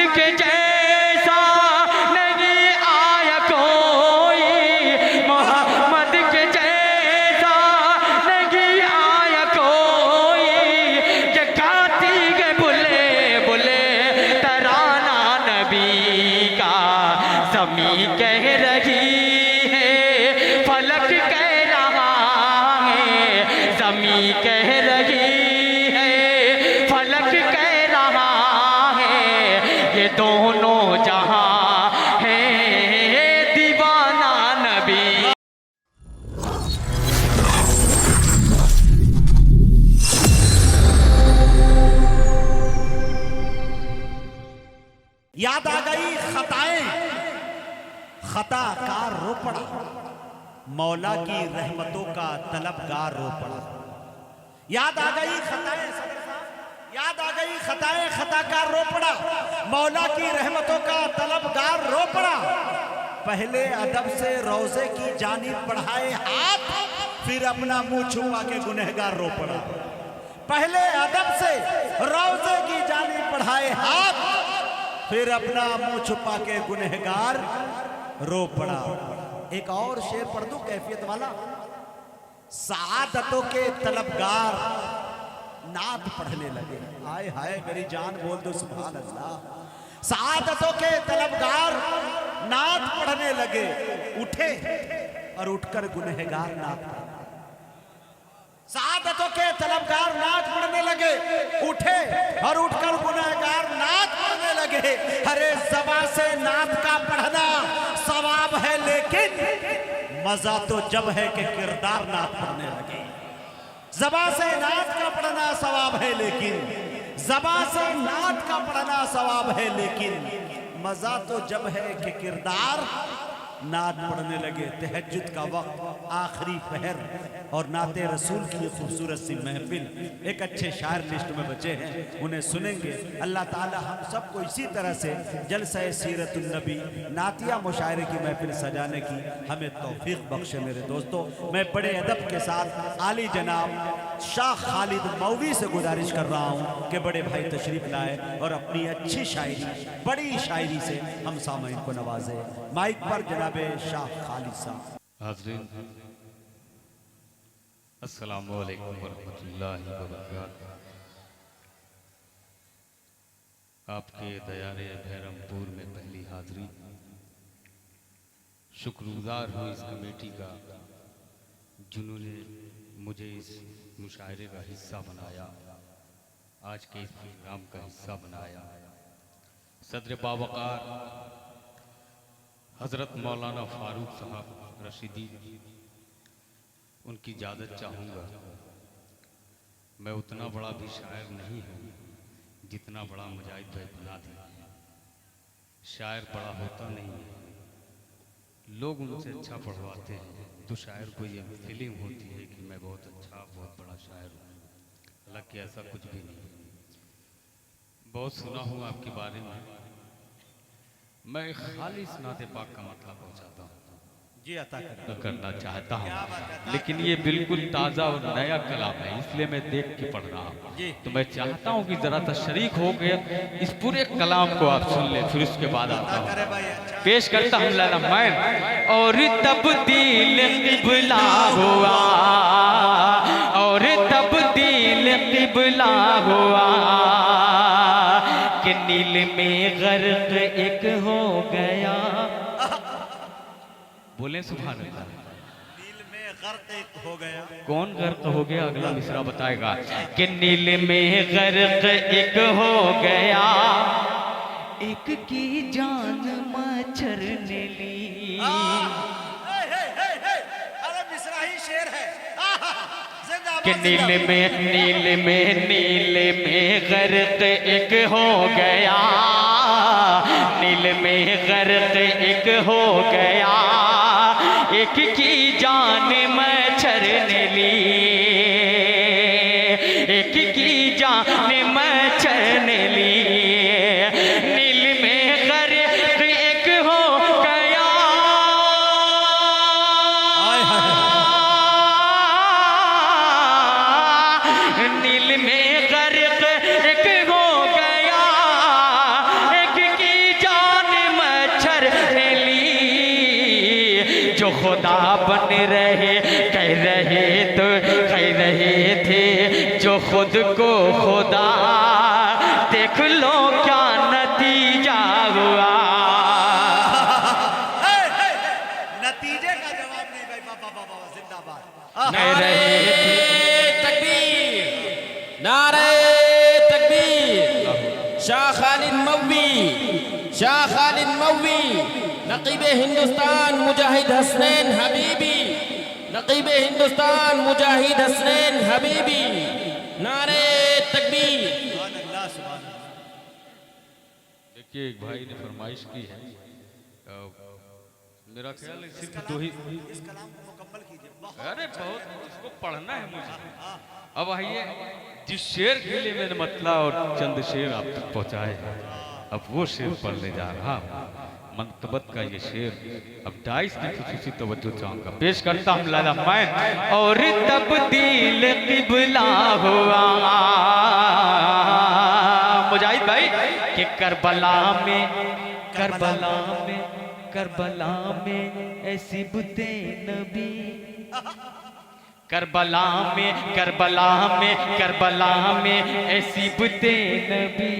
के जैसा नहीं आया कोई, मोहम्मद के जैसा नहीं आया कोई। जगाती के बुले बुले तराना नबी का, ज़मीं कह रही है फलक कह रहा है, ज़मीं कह रही है फलक कह रहा है। ये दोनों जहां है दीवाना नबी। याद आ गई खताएं, खता का रो पड़ा, मौला की रहमतों का तलबगार रो पड़ा। याद आ गई खताएं, याद आ गई खताएं, खताकार रो पड़ा, मौला की रहमतों का तलबगार रो पड़ा। पहले अदब से रोजे की जानिब बढ़ाए हाथ, फिर अपना मुंह छुपा के गुनहगार रो पड़ा। पहले अदब से रोजे की जानिब बढ़ाए हाथ, फिर अपना मुंह छुपा के गुनहगार रो पड़ा। एक और शेर पढ़ दूं कैफियत वाला। सआदतों के तलबगार नात पढ़ने लगे। हाय हाय मेरी जान बोल दो सुभान अल्लाह। सआदतों के तलबगार नात पढ़ने लगे, उठे और उठकर गुनहगार नात पढ़ने। सआदतों के तलबगार नात पढ़ने लगे, उठे और उठकर गुनहगार नात पढ़ने लगे। अरे ज़बान से नात का पढ़ना सवाब है, लेकिन मजा तो जब है कि किरदार नात पढ़ने लगे। ज़बान से नात का पढ़ना सवाब है, लेकिन ज़बान से नात का पढ़ना सवाब है, लेकिन मजा तो जब है कि किरदार नात पढ़ने लगे। तहज्जुद का वक्त, आखिरी पहर और नाते रसूल की खूबसूरत सी महफिल। एक अच्छे शायर लिस्ट में बचे हैं, उन्हें सुनेंगे। अल्लाह ताला हम सबको इसी तरह से जलसा सीरतुन नबी नातिया मुशायरे की महफिल सजाने की हमें तौफीक बख्शे। मेरे दोस्तों, मैं बड़े अदब के साथ आली जनाब शाह खालिद मौवी से गुजारिश कर रहा हूँ कि बड़े भाई तशरीफ लाए और अपनी अच्छी शायरी, बड़ी शायरी से हम सामईन को नवाजे। माइक पर जनाबे शाह खालिद साहब। हाज़रीन, अस्सलामु अलैकुम वरहमतुल्लाहि वबरकातुहू। आपके दयारे बहरमपुर में पहली हाज़री। शुक्रगुज़ार हूँ इस कमेटी का जिन्होंने मुझे इस मुशायरे का हिस्सा बनाया, आज के इस प्रोग्राम का हिस्सा बनाया। सदर बावकार हज़रत मौलाना फ़ारूक साहब रशीदी, उनकी इजाज़त चाहूँगा। मैं उतना बड़ा भी शायर नहीं हूँ जितना बड़ा मुजाहिद भाई बना दिया। शायर बड़ा होता नहीं है, लोग उनसे अच्छा पढ़वाते हैं तो शायर को ये फीलिंग होती है कि मैं बहुत अच्छा, बहुत बड़ा शायर हूँ। हालांकि ऐसा कुछ भी नहीं। बहुत सुना हूँ आपके बारे में, मैं खालिस नाते पाक का मतलब पहुँचाता हूँ जी अता करना चाहता हूँ, लेकिन ये बिल्कुल ताज़ा और नया कलाम है, इसलिए मैं देख के पढ़ रहा हूँ। तो मैं चाहता हूँ कि ज़रा सा शरीक हो गया इस पूरे कलाम को आप सुन ले, फिर उसके बाद आता हूँ। पेश करता हूँ लाला मैं। और तब्दील क़िबला हुआ, और तब्दील क़िबला हुआ कि नील में गर्क एक हो गया। बोले सुभान अल्लाह। नील में गर्क एक हो गया। कौन गर्क हो गया? अगला मिसरा बताएगा कि नील में गर्क एक हो गया, एक की जान मच्छर ने ली। अरे मिसरा ही शेर है। कि नील में गर्क एक हो गया, नील में गर्क एक हो गया, एक की जान मच्छर ने ली, एक की जान मच्छर ने ली। नील में गर्क एक हो गया, नील में गर्क एक हो गया, एक खुदा बन रहे, कह रहे थे जो खुद को खुदा, देख लो क्या नतीजा हुआ। नतीजे का जवाब नहीं भाई, बाबा बाबा जिंदाबाद। कह रहे थे तकबीर, नारे तकबीर। शाह खालिद मौवी, शाह खालिद मौवी, नकीबे हिंदुस्तान मुजाहिद हसनैन हबीबी, नकीबे हिंदुस्तान मुजाहिद हसनैन हबीबी, नारे तकबीर। सुभान अल्लाह, सुभान अल्लाह। देखिए एक भाई ने फरमाइश की है, मेरा ख्याल है सिर्फ दो ही। इस कलाम को मुकम्मल कीजिए। अरे बहुत, इसको पढ़ना है मुझे। अब आइए, जिस शेर के लिए मैंने मतला और चंद शेर आप तक पहुंचाए हैं, अब वो शेर पढ़ने जा रहा हूं। मंतबत का ये शेर अब डाइस की खुसूसी तवज्जो चाहूंगा, पेश करता हूं लाला मैं। और तब्दील किबला हुआ मुजाहिद भाई कि करबला में ऐसी बुते नबी, करबला में ऐसी बुते नबी,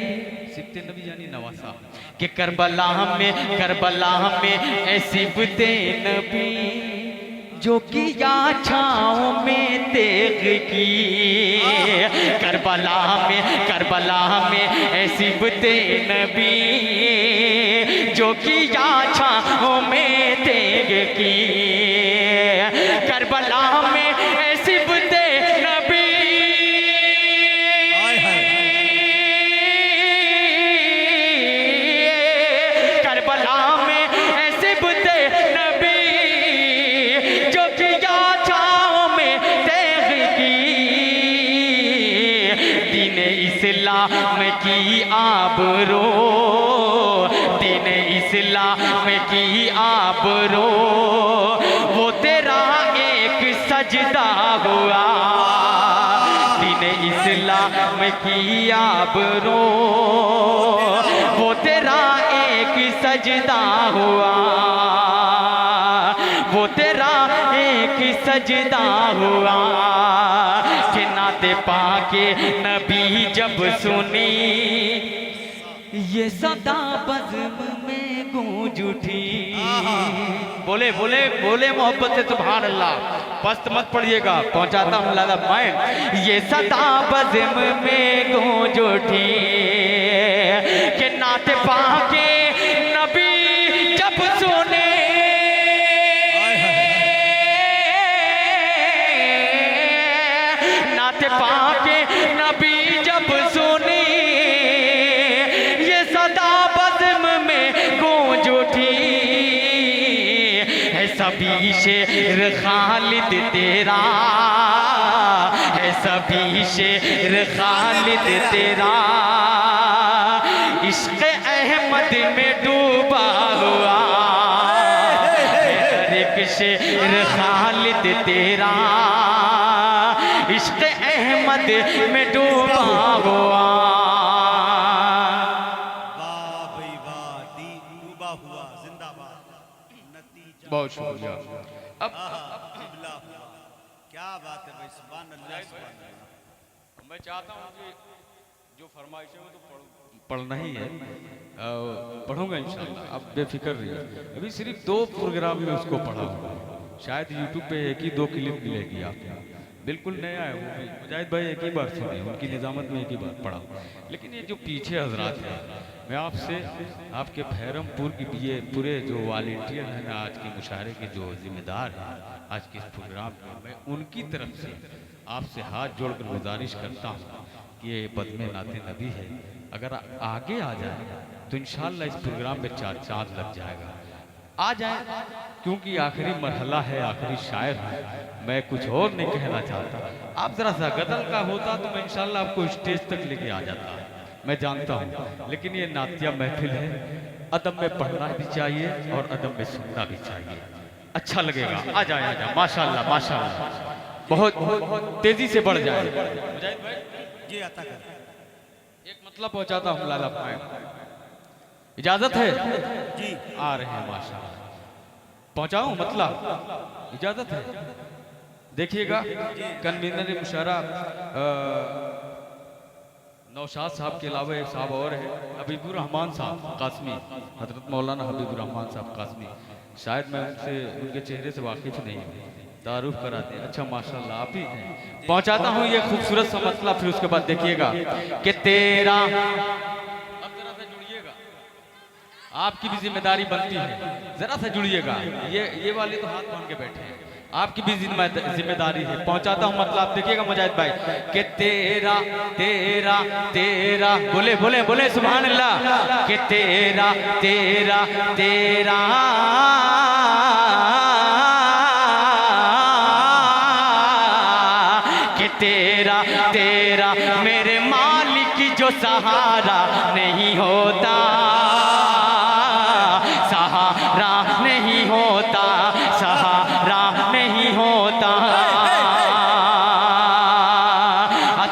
सिबते नबी यानी नवासा, कि करबला में ऐसी बुते नबी, जो किया छाँव में तेग की। करबला में ऐसी बुते नबी, जो किया छाँव में तेग की। करबला में ऐसी बुते नबी, करबला में ऐसी बुते नबी, जो किया छाँव में तेग की। दीन इस्लाम की आबरो, दीन इस्लाम की आबरो, वो तेरा एक सजदा हुआ। दीन इस्लाम की आबरो, वो तेरा एक सजदा हुआ, वो तेरा एक सजदा हुआ। कि नाते पाके नबी जब सुनी, ये सदा बज़्म में गूंज उठी। बोले बोले बोले मोहब्बत से सुभान अल्लाह, पस्त मत पड़िएगा, पहुंचाता हूँ लाला मैं। ये सदा बज़्म में गूंज उठी, कि नाते पाके नबी जब सुने, नाते पाके नबी जब सुनी, ये सदा बज़्म में गूंज उठी। है सभी शेर खालिद तेरा, है सभी शेर खालिद तेरा, इश्क़ अहमद में डूबा हुआ। हर एक शेर खालिद तेरा, इश्क़ अहमद में डूबा हुआ। वाह भाई वाह, दीन डूबा हुआ, जिंदाबाद। नतीजा बहुत शुक्रिया। अब किबला हुआ। क्या बात है भाई, सुभान अल्लाह, सुभान अल्लाह। मैं चाहता हूँ कि जो फरमाइशें वो तो पढ़ना ही है, पढ़ूंगा इंशाल्लाह, आप बेफिक्र रहिए। अभी सिर्फ 2 प्रोग्राम में उसको पढ़ा हूँ, शायद यूट्यूब पे 1 ही 2 क्लिप मिलेगी आपको, बिल्कुल नया है वो भी। मुजाहिद भाई एक ही बार सुने, उनकी निजामत में एक ही बार पढ़ा। लेकिन ये जो पीछे हजरात हैं, मैं आपसे आपके भैरमपुर की ये पूरे जो वॉलेंटियर हैं ना, आज के मुशायरे के जो जिम्मेदार हैं आज के इस प्रोग्राम में, मैं उनकी तरफ से आपसे हाथ जोड़कर गुजारिश करता हूँ कि ये बदमे नाते नबी है, अगर आगे आ जाए तो इंशाल्लाह इस प्रोग्राम में 4 चांद लग जाएगा। आ जाए, क्योंकि आखिरी मरहला है, आखिरी शायर है, मैं कुछ और नहीं कहना चाहता। आप जरा सा गजल का होता तो मैं इंशाल्लाह आपको स्टेज तक लेके आ जाता, मैं जानता हूँ। लेकिन ये नातिया महफिल है, अदब में पढ़ना भी चाहिए और अदब में सुनना भी चाहिए, अच्छा लगेगा। आ जाए माशाल्लाह माशाल्लाह, बहुत तेजी से बढ़ जाए। मुजाहिद भाई जी अता कर। एक मतलब पहुंचाता हूँ लाला भाई, इजाजत है? जी आ रहे हैं माशाल्लाह। पहुंचाऊं मतलब इजाजत है? देखिएगा कन्वीनर मुशारा नौशाद साहब के अलावा एक साहब और है, हबीबुर रहमान साहब कासमी, हजरत मौलाना हबीबुर रहमान साहब कासमी। शायद मैं उनसे उनके चेहरे से वाकिफ नहीं हूँ, तारुफ कराते हैं। अच्छा माशाल्लाह आप ही हैं। पहुंचाता हूँ ये खूबसूरत सा मसला, फिर उसके बाद देखिएगा कि तेरा, अब जरा सा जुड़िएगा, आपकी भी जिम्मेदारी बनती है, जरा सा जुड़िएगा। ये वाले तो हाथ बांध के बैठे हैं, आपकी भी जिम्मेदारी है। पहुंचाता हूँ मतलब देखिएगा मुजाहिद भाई कि तेरा तेरा तेरा, बोले बोले बोले सुभान अल्लाह, कि तेरा तेरा तेरा कि तेरा तेरा मेरे मालिक जो सहारा नहीं होता, सहारा नहीं होता, सहारा नहीं होता।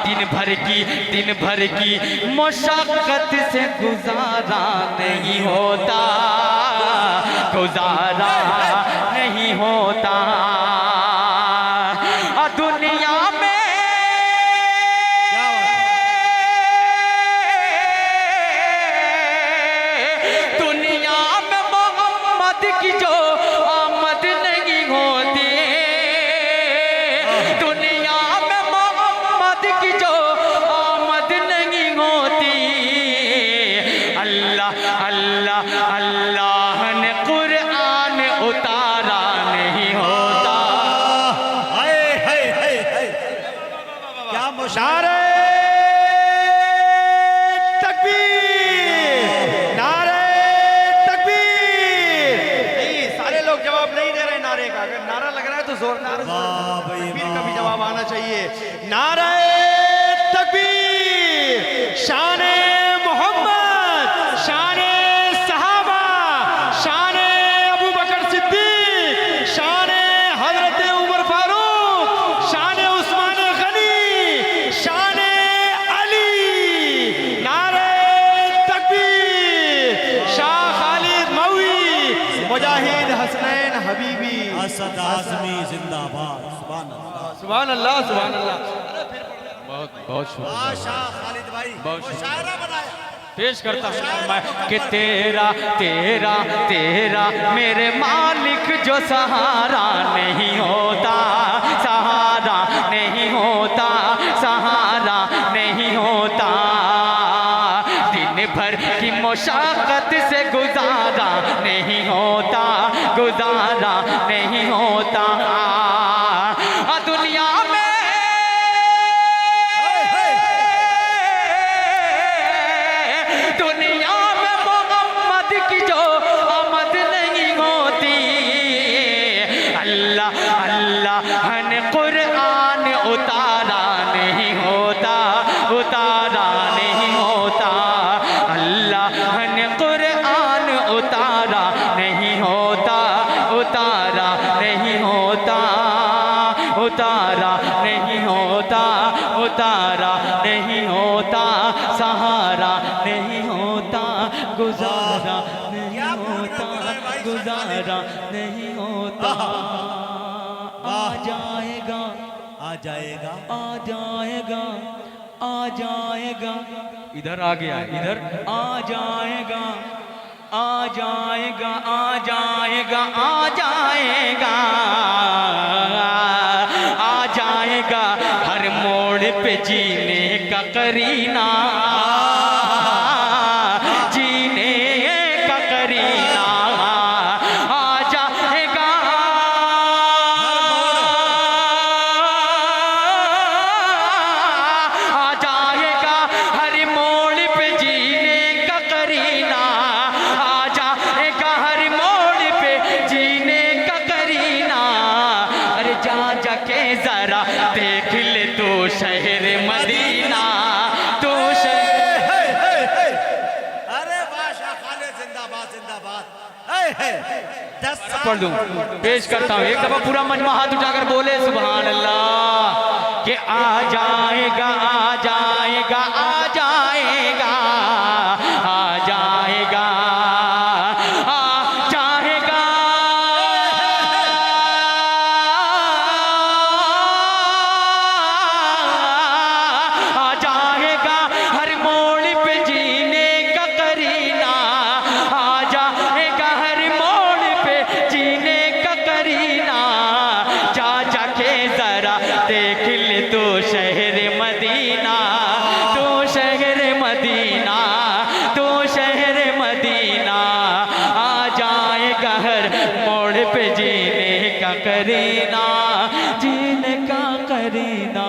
दिन भर की मुशक्कत से गुजारा नहीं होता, गुजारा नहीं होता। दुनिया में दुनिया में मोहम्मद की जो आमद नहीं होती, दुनिया में मोहम्मद की जो आमद नहीं होती, अल्लाह अल्लाह अल्लाह ने कुरान उतारा नहीं होता। क्या नारे तकबीर, नारे तकबीर। नहीं, सारे लोग जवाब नहीं दे रहे नारे का। अगर नारा लग रहा है तो जोरदार तकबीर का भी जवाब आना चाहिए। नारे तकबीर, शाने मोहम्मद, शाने सहाबा, शाने अबू बकर सिद्दीक, शाने हजरत उमर फारूक, शाने उस्मान गनी, शाने अली। नारे तकबीर, शाह खालिद मौवी, मुजाहिद हसनैन हबीबी। असद आजमी जिंदाबाद। सुभान अल्लाह। सुभान अल्लाह, सुभान अल्लाह। बहुत बहुत शुक्रिया, शाह खालिद भाई बहुत वो शुक्रिया। शायरा बनाया। पेश करता हूँ मैं कि तेरा तेरा तेरा मेरे मालिक जो सहारा नहीं होता, सहारा नहीं होता, सहारा नहीं होता। दिन भर की मुशक्कत से गुजारा नहीं होता, गुजारा नहीं होता। दुनिया में दुनिया में मोहम्मद की जो आमद नहीं होती, अल्लाह अल्लाह ने कुरान उतारा नहीं होता, उतारा नहीं होता। अल्लाह ने कुरान उतारा नहीं होता, उतारा नहीं होता, उतारा नहीं होता, उतारा नहीं होता। सहारा नहीं होता, गुजारा नहीं होता, गुजारा नहीं होता। आ जाएगा, आ जाएगा, आ जाएगा, आ जाएगा। इधर आ गया, इधर आ जाएगा, आ जाएगा, आ जाएगा, आ जाएगा, आ जाएगा। हर मोड़ पे जीने का करीना, जीने का करीना आ जाएगा, आ जाएगा। हर मोड़ पे जीने का करीना आ जाएगा, हर मोड़ पे जीने का करीना। अरे जा जाके जरा देख ले तू शहर मदीना, तू शहर। अरे वाह शाह खालिद जिंदाबाद, जिंदाबाद। पढ़ दूं, पेश करता हूँ एक दफा पूरा मजमा हाथ उठाकर बोले सुभान अल्लाह। कि आ जाएगा, आ जाएगा, आ जाएगा, आ जाएगा, आ जाएगा, पे जीने का करीना, जीने का करीना।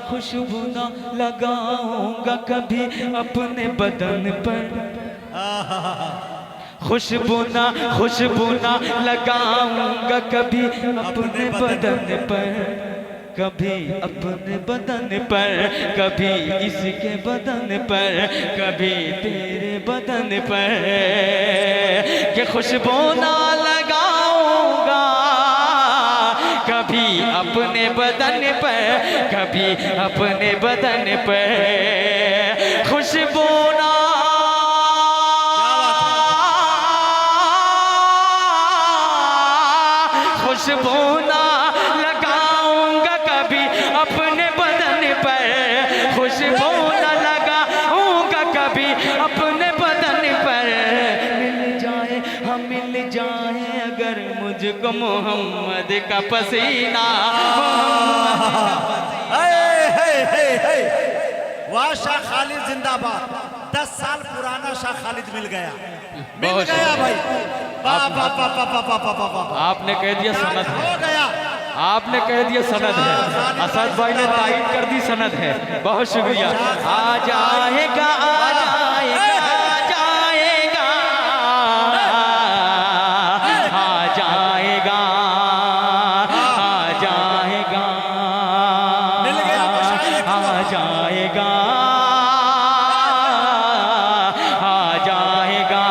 खुशबू ना लगाऊंगा कभी अपने बदन पर, खुशबू ना लगाऊंगा कभी अपने बदन पर, कभी अपने बदन पर, कभी इसके बदन पर, कभी तेरे बदन पर, कि खुशबू ना लगाऊंगा कभी अपने बदन पर, कभी अपने बदन पर, खुशबू ना खुशबू ना लगाऊंगा कभी अपने बदन पर, खुशबू ना लगाऊंगा कभी अपने बदन पर। मिल जाए हम मिल जाए अगर मुझको मोहम्मद का पसीना, वाह शाह खालिद जिंदाबाद। 10 साल पुराना शाह खालिद मिल गया भाई। आपने कह दिया सनद हो है, गया। आपने कह दिया सनद है, असद भाई ने तारीफ कर दी सनद है। बहुत शुक्रिया। आ जाएगा आ जाएगा आ जाएगा आ जाएगा आ जाएगा मिल गया आ जाएगा आ जाएगा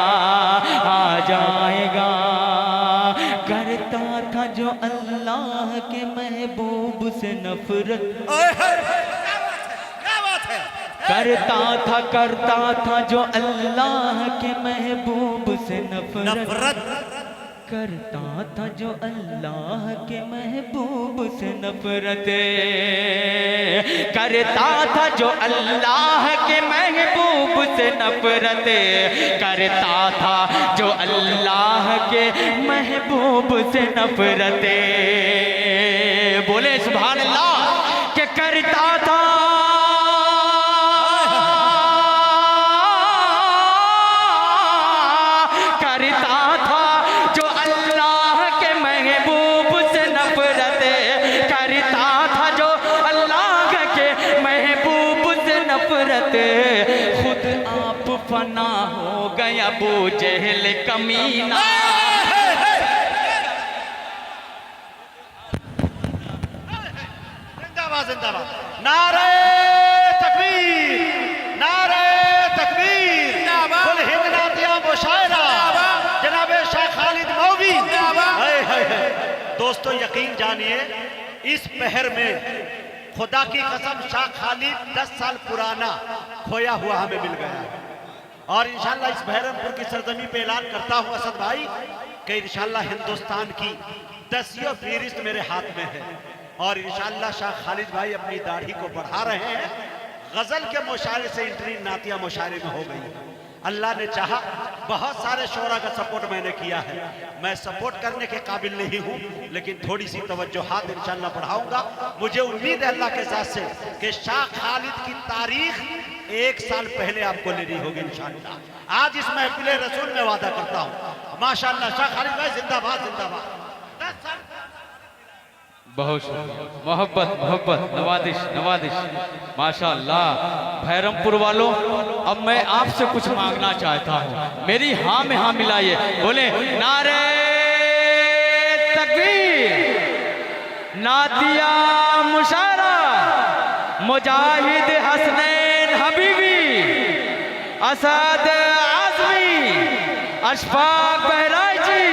आ जाएगा। करता था जो अल्लाह के महबूब से नफरत, क्या बात है। करता था जो अल्लाह के महबूब से नफरत, करता था जो अल्लाह के महबूब से नफरत, करता था जो अल्लाह के महबूब से नफरत, करता था जो अल्लाह के महबूब से नफरत। बोले सुभान अल्लाह। के करता था खुद आप फना हो गया अबू जहल कमीना। जिंदाबाद जिंदाबाद। नारे तकबीर, नारे तकबीर। कुल हिंद नातिया मुशायरा जनाबे शाह खालिद मौवी। दोस्तों यकीन जानिए इस पहर में खुदा की कसम शाह खालिद 10 साल पुराना खोया हुआ हमें मिल गया है। और इंशाल्लाह इस बहरमपुर की सरजमी पे ऐलान करता हूँ असद भाई कि इंशाल्लाह हिंदुस्तान की 10वीं फहरिस्त मेरे हाथ में है। और इंशाल्लाह शाह खालिद भाई अपनी दाढ़ी को बढ़ा रहे हैं। गजल के मुशायरे से एंट्री नातिया मुशायरे में हो गई। अल्लाह ने चाहा बहुत सारे शोरा का सपोर्ट मैंने किया है। मैं सपोर्ट करने के काबिल नहीं हूँ लेकिन थोड़ी सी तवज्जोहात इंशाल्लाह बढ़ाऊंगा। मुझे उम्मीद है अल्लाह के साथ से कि शाह खालिद की तारीख 1 साल पहले आपको लेनी होगी इंशाल्लाह। आज इस महफिल रसूल में वादा करता हूँ माशाल्लाह शाह खालिद भाई जिंदाबाद जिंदाबाद। 10 साल बहुत शुक्रिया। मोहब्बत मोहब्बत नवादिश नवादिश माशाल्लाह। भैरमपुर वालों अब मैं आपसे कुछ मांगना चाहता हूँ, मेरी हाँ में हाँ मिलाइए। बोले नारे तकबीर, नातिया मुशायरा, मुजाहिद हसनैन हबीबी, असद आजमी, अशफाक बहराई जी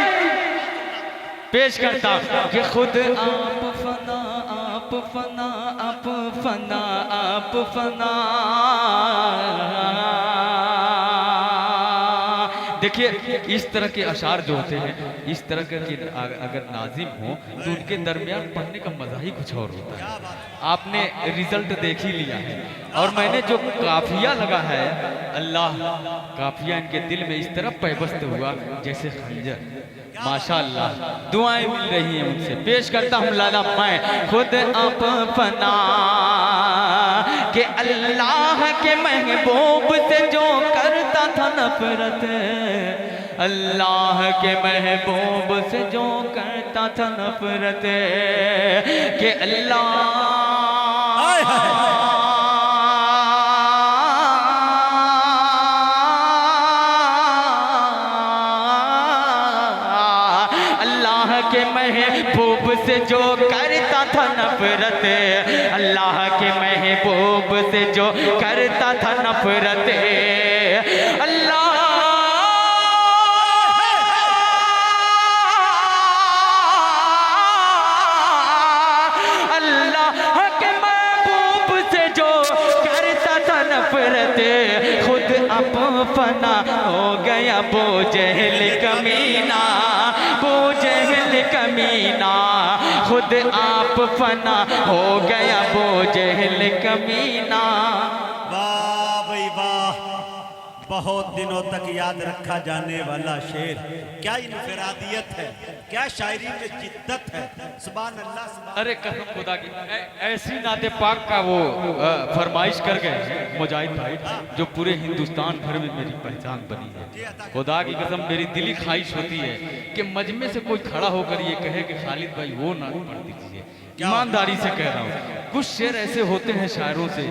पेश करता कि खुद आप फना आप फना आप फना आप फना। देखिए इस तरह के अशार जो होते हैं, इस तरह के अगर नाजिम हो तो उनके दरमियान पढ़ने का मजा ही कुछ और होता है। आपने रिजल्ट देख ही लिया है। और मैंने जो काफिया लगा है, अल्लाह काफिया इनके दिल में इस तरह पैबस्त हुआ जैसे खंजर। माशाअल्लाह दुआएं मिल रही हैं उनसे। पेश करता हूँ लाला मैं खुद आप फना के अल्लाह के महबूब से जो करता था नफरत, अल्लाह के महबूब से जो करता था नफरत कि अल्लाह के महबूब से जो करता था नफरत, अल्लाह के महबूब से जो करता था नफरत, अल्लाह के महबूब से जो करता था नफरत, खुद अब फना हो गया वो जहल कमीना, वो जहल कमीना, खुद आप फना हो गया वो जहल कमीना। वाह भाई वाह, बहुत दिनों तक याद रखा जाने वाला शेर। क्या इनफरादियत है, क्या शायरी में जिद्दत है। सुभान अल्लाह सुभान। अरे कसम खुदा की ऐसी नाते पाक का वो फरमाइश कर गए मुजाहिद भाई, जो पूरे हिंदुस्तान भर में मेरी पहचान बनी है। खुदा की कसम मेरी दिली ख्वाहिश होती है कि मजमे से कोई खड़ा होकर ये कहे कि खालिद भाई वो ना पढ़ दीजिए। ईमानदारी से कह रहा हूँ, कुछ शेर ऐसे होते हैं शायरों से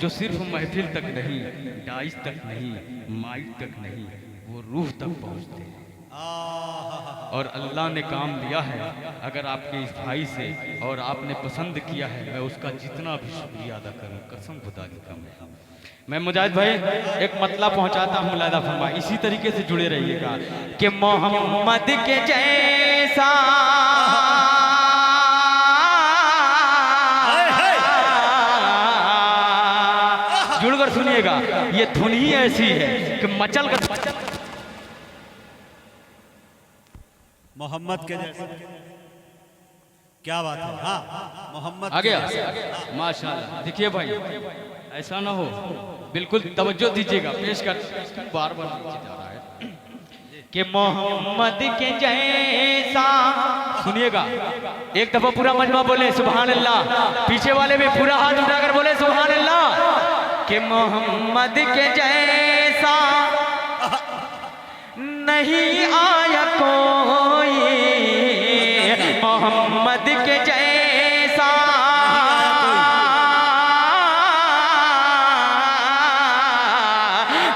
जो सिर्फ महफिल तक नहीं, डाइस तक नहीं, माइक तक नहीं, वो रूह तक पहुँचते हैं। और अल्लाह ने काम लिया है अगर आपके इस भाई से, और आपने पसंद किया है, मैं उसका जितना भी शुक्रिया अदा करूं कसम खुदा की कम है। मैं मुजाहिद भाई एक मतला पहुंचाता हूं, मुलादा फरमा, इसी तरीके से जुड़े रहिएगा कि मोहम्मद के जैसा जुड़कर सुनिएगा, ये धुन ही ऐसी है कि मचल कर मोहम्मद के जैसे। क्या बात है। हाँ मोहम्मद आ गया माशाल्लाह। देखिए भाई ऐसा ना हो, बिल्कुल तवज्जो दीजिएगा, पेश कर बार बार नीचे जा रहा है कि मोहम्मद के जैसा। सुनिएगा एक दफा पूरा मजमा बोले सुभान अल्लाह, पीछे वाले भी पूरा हाथ उठाकर बोले सुभान अल्लाह कि मोहम्मद के जैसा नहीं आया कोई, मोहम्मद के जैसा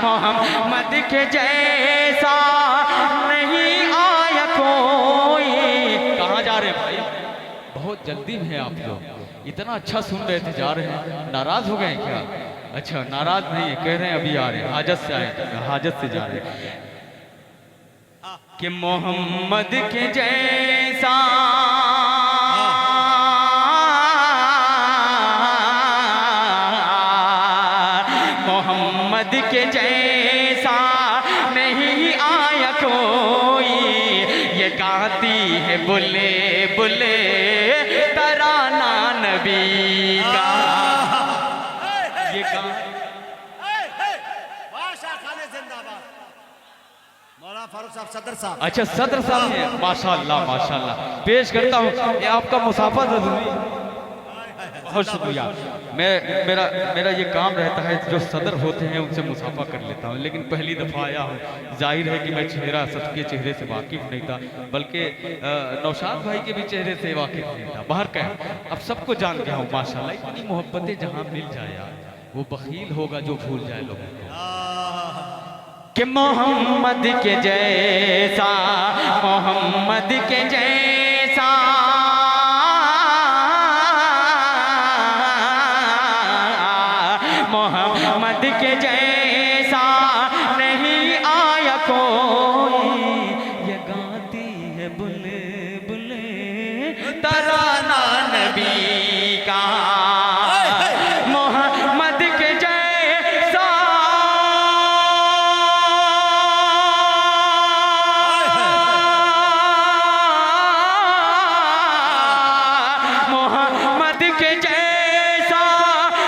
मोहम्मद के जैसा नहीं आया कोई। कहाँ जा रहे हैं भाई, बहुत जल्दी में है आप लोग, इतना अच्छा सुन रहे थे, जा रहे हैं, नाराज हो गए हैं क्या? अच्छा नाराज नहीं है, कह रहे हैं अभी आ रहे हैं, हाजत से आए, हाजत से जा रहे हैं कि मोहम्मद के जैसा मोहम्मद के जैसा नहीं आया कोई, ये गाती है बुले बुले तराना नबी का। ये मौलाना फारूक साहब, सदर साहब। अच्छा सदर साहब हैं, माशाल्लाह माशाल्लाह, पेश करता हूँ ये आपका मुसाफा जरूरी। बहुत शुक्रिया। मेरा ये काम रहता है, जो सदर होते हैं उनसे मुसाफा कर लेता हूँ, लेकिन पहली दफ़ा आया हूँ, जाहिर है कि मैं सबके चेहरे से वाकिफ़ नहीं था, बल्कि नौशाद भाई के भी चेहरे से वाकिफ़ नहीं था। बाहर का अब सबको जान गया हूँ माशाल्लाह। इतनी मोहब्बतें जहाँ मिल जाए यार, वो बखील होगा जो भूल जाए लोगों को कि मोहम्मद के जैसा मोहम्मद के जैसा मोहम्मद के जैसा नहीं आया कोई, ये गाती है बुले बुले तराना नबी का। मोहम्मद के जैसा मोहम्मद के जैसा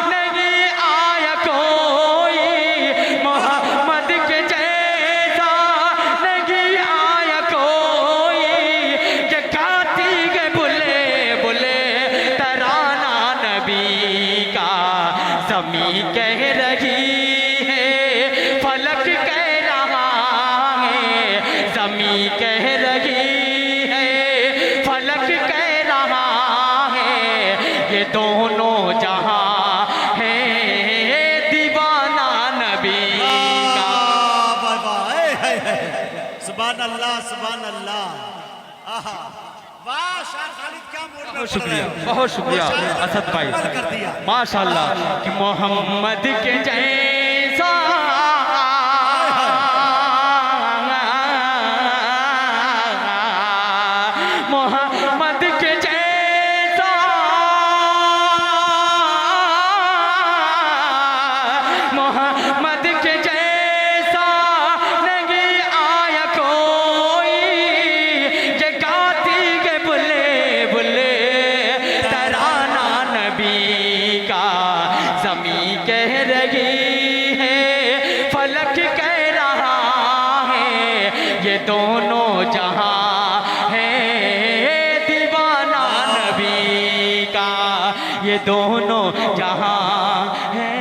नहीं आया कोई, सुभान अल्लाह सुभान अल्लाह। आहा वाह शाह खालिद क्या मूड में बहुत पड़ रहे शुक्रिया हो। बहुत शुक्रिया वो शायर असद भाई कमाल कर दिया। माशाल्लाह कि मोहम्मद के जैसा मोहम्मद के जैसा मोहम्मद के जैसा नहीं आया कोई ये गाती के बुले बुले तराना नबी का जमी कह रही है फलक कह रहा है ये दोनों जहां है दीवाना नबी का ये दोनों जहां है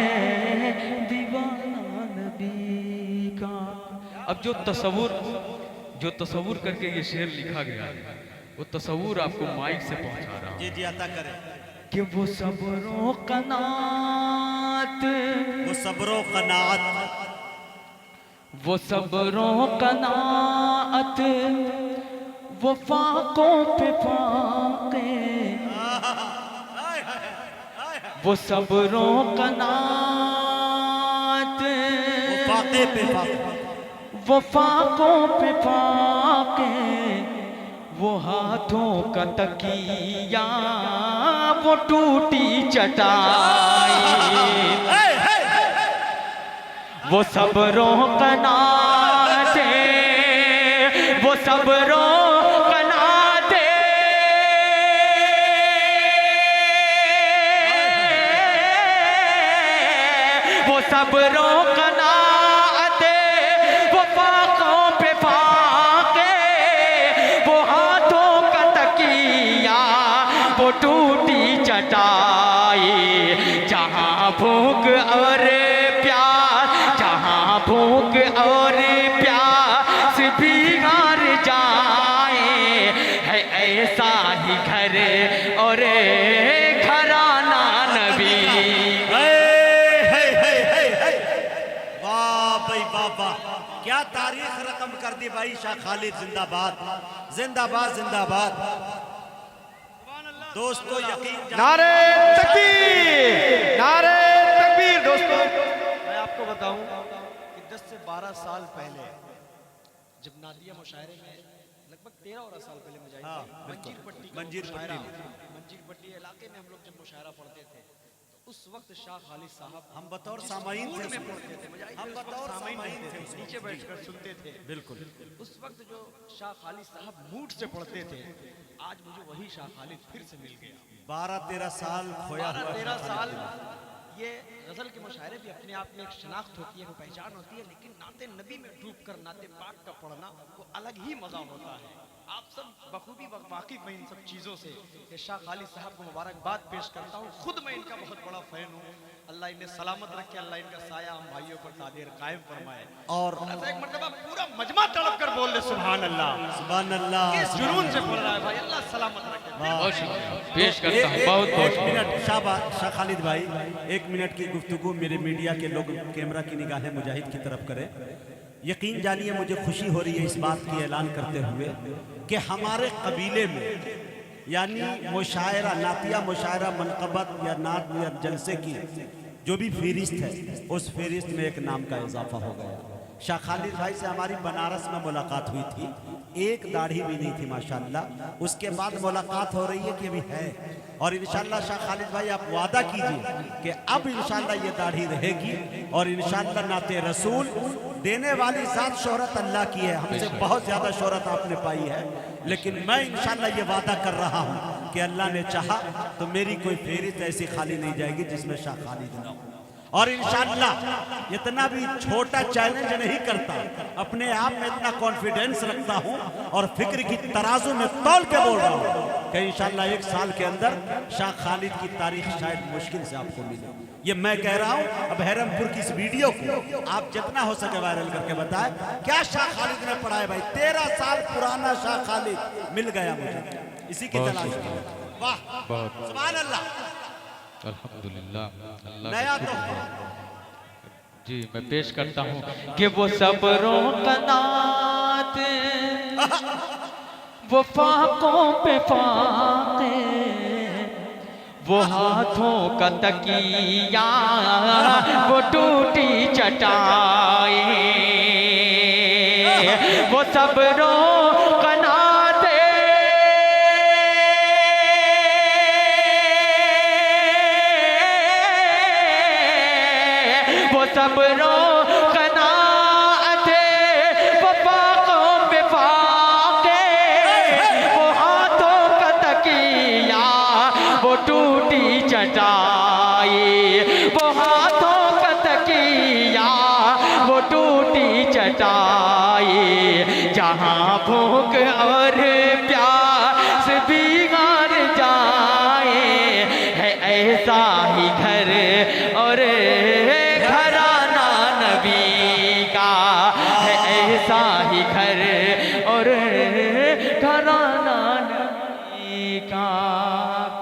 दीवाना नबी का। अब जो तसव्वुर करके ये शेर लिखा गया है वो तसव्वुर आपको माइक से पहुंचा रहा हूं जी जी अता करें। कि वो सब्रो कनात वो सब्रो कनात वो सब्रो कनात वो फाकों पे फाके वो सब्रो कनात वो फाके पे फाके वो फाकों पे फाके वो हाथों का तकिया वो टूटी चटाई वो सब्रों कनाते वो सब्रों कनाते वो सब्रों कनाते वो फाकों पे फाके वो हाथों का तकिया वो टूटी चटाई जहां भूख और प्यास जहां भूख और प्यास भी हार जाए है ऐसा ही घर और घराना नबी। वाह भाई वाह वाह क्या तारीख रकम कर दी भाई। शाह खालिद जिंदाबाद जिंदाबाद जिंदाबाद। दोस्तों यकीन नारे तकबीर नारे तकबीर। दोस्तों मैं आपको बताऊं कि 10 से 12 साल पहले जब नादिया मुशायरे में लगभग 13 साल पहले मुझे हाँ, मंजीर पट्टी मंजीर पट्टी इलाके में हम लोग जब मुशायरा पढ़ते थे तो उस वक्त शाह खालिद साहब हम बतौर सामाईन मूड थे में पढ़ते थे। हम बतौर सामाईन थे नीचे बैठकर सुनते थे। बिल्कुल उस वक्त जो शाह खालिद साहब मूड से पढ़ते थे आज मुझे वही शाह खालिद फिर से मिल गया। 12-13 साल खोया हुआ 12-13 साल। ये गजल के मुशायरे भी अपने आप में एक शनाख्त होती है, वो पहचान होती है, लेकिन नाते नबी में डूब कर नाते पाक का पढ़ना वो अलग ही मजा होता है। आप सब बखूबी वाकिफ हैं इन सब चीज़ों से। ये शाह खालिद साहब को मुबारकबाद पेश करता हूँ। खुद मैं इनका बहुत बड़ा फ़ैन हूँ। अल्लाह इन्हें सलामत रखे, अल्लाह इनका साया हम भाइयों पर तादेर कायम फरमाए। और ऐसा एक मर्तबा पूरा मजमा तड़प कर बोल दे सुभान अल्लाह। सुभान अल्लाह। किस जुनून से बोल रहा है भाई, अल्लाह सलामत रखे। बहुत शुक्रिया पेश करता हूँ बहुत बहुत एक मिनट शाह खालिद भाई 1 मिनट की गुफ्तगू मेरे मीडिया के लोग कैमरा की निगाहें मुजाहिद की तरफ करें। यकीन जानिए मुझे खुशी हो रही है इस बात की ऐलान करते हुए कि हमारे कबीले में यानी मुशायरा नातिया मुशायरा मनकबत या नात या जलसे की जो भी फहरिस्त है उस फहरिस्त में एक नाम का इजाफा हो गया। शाह खालिद भाई से हमारी बनारस में मुलाकात हुई थी, एक दाढ़ी भी नहीं थी माशाल्लाह। उसके बाद मुलाकात हो रही है कि अभी है और इंशाल्लाह शाह खालिद भाई आप वादा कीजिए कि अब इंशाल्लाह ये दाढ़ी रहेगी और इंशाल्लाह नाते रसूल देने वाली ज़ात शोहरत अल्लाह की है। हमसे बहुत ज़्यादा शोहरत आपने पाई है, लेकिन मैं इंशाल्लाह ये वादा कर रहा हूँ कि अल्लाह ने चाहा तो मेरी कोई फहरिस्त ऐसी खाली नहीं जाएगी जिसमें शाह खालिद ना हो। और इंशाल्लाह इतना भी छोटा चैलेंज नहीं करता, अपने आप में इतना कॉन्फिडेंस रखता हूं और फिक्र की तराजू में तौल के बोल रहा हूं कि इंशाल्लाह 1 साल के अंदर शाह खालिद की तारीख शायद मुश्किल से आपको मिले। ये मैं कह रहा हूं। अब बहरमपुर की इस वीडियो को आप जितना हो सके वायरल करके बताएं क्या शाह खालिद ने पढ़ा है भाई। 13 साल पुराना शाह खालिद मिल गया मुझे, इसी की तलाश में। वाह सुभान अल्लाह अल्हम्दुलिल्लाह अल्लाह नया जी मैं पेश करता हूँ कि वो सब्रों का नाम वो फाकों पे फाके, वो हाथों का तकिया, वो टूटी चटाई, वो सब्रों का नाते, वो सब्रों का नाते, वो फाकों पे फाके, वो हाथों का तकिया, वो टूटी चटाई, वो हाथों का तकिया, वो टूटी चटाई, जहाँ भूख और प्यास भी हार जाए, है ऐसा ही घर और घराना नबी का, है ऐसा ही घर और घराना नबी का।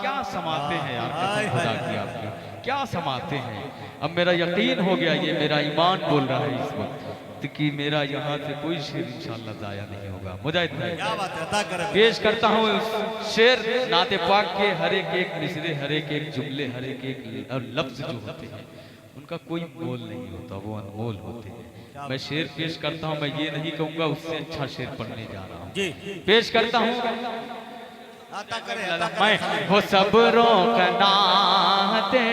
क्या समाते हैं यार, कसम खुदा की आपकी, क्या समाते हैं। अब मेरा यकीन हो गया, ये मेरा ईमान बोल रहा है इस वक्त कि मेरा यहाँ से कोई शेर इंशाअल्लाह जाया नहीं होगा। मुजाहिद भाई क्या बात है, अता करें। पेश करता हूँ शेर नाते पाक के हर एक मिसरे, हर एक जुमले, हर एक लफ्ज जो होते हैं उनका कोई मोल नहीं होता, वो अनमोल होते हैं। मैं शेर पेश करता हूँ, मैं ये नहीं कहूँगा उससे अच्छा शेर पढ़ने जा रहा हूँ। जी पेश करता हूँ अता करें, अता करें। मैं वो सब्रों का नाते,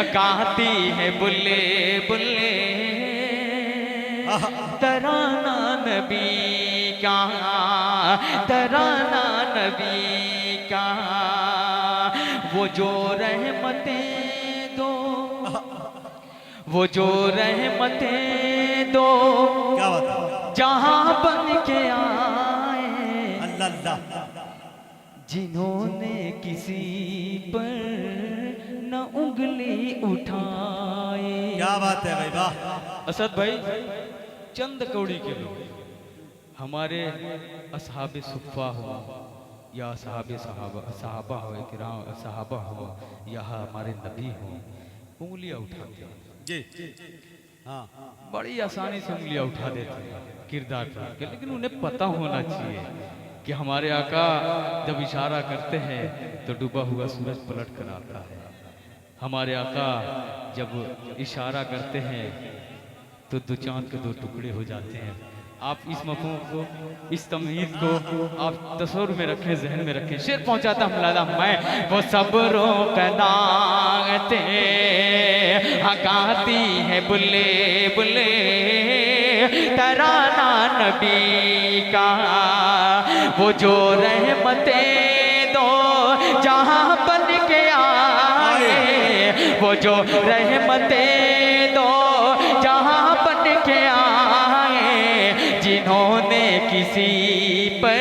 गाती है बुल्ले बुल्ले, तराना नबी का, तराना नबी का, वो जो रहमतें दो, वो जो रहमतें दो, क्या बात है, जहां बन के आए, अल्लाह अल्लाह। जिन्होंने किसी पर न उंगली उठाए। क्या बात है भाई, वाह। असद भाई, चंद कौड़ी के लोग हमारे असहाबे सुफ़ा हो या असहाबे सहाबा हो, किराम सहाबा हो या हमारे नबी हो, उंगलियां उठाते हैं जी हाँ, बड़ी आसानी से उंगलियां उठा देते हैं किरदार पर, लेकिन उन्हें पता होना चाहिए कि हमारे आका जब इशारा करते हैं तो डूबा हुआ सूरज पलट कर आता है। हमारे आका जब इशारा करते हैं तो दो चांद के दो टुकड़े हो जाते हैं। आप इस मफहूम को, इस तमहीद को आप तस्वर में रखें, जहन में रखें। शेर पहुंचाता हम लाला मैं, वो सब्रों का नाते गाती है बुल्ले बुल्ले, तराना नबी का, वो जो रहमतें दो जहां बन के आए, वो जो रहमतें दो जहां बन के आए, जिन्होंने किसी पर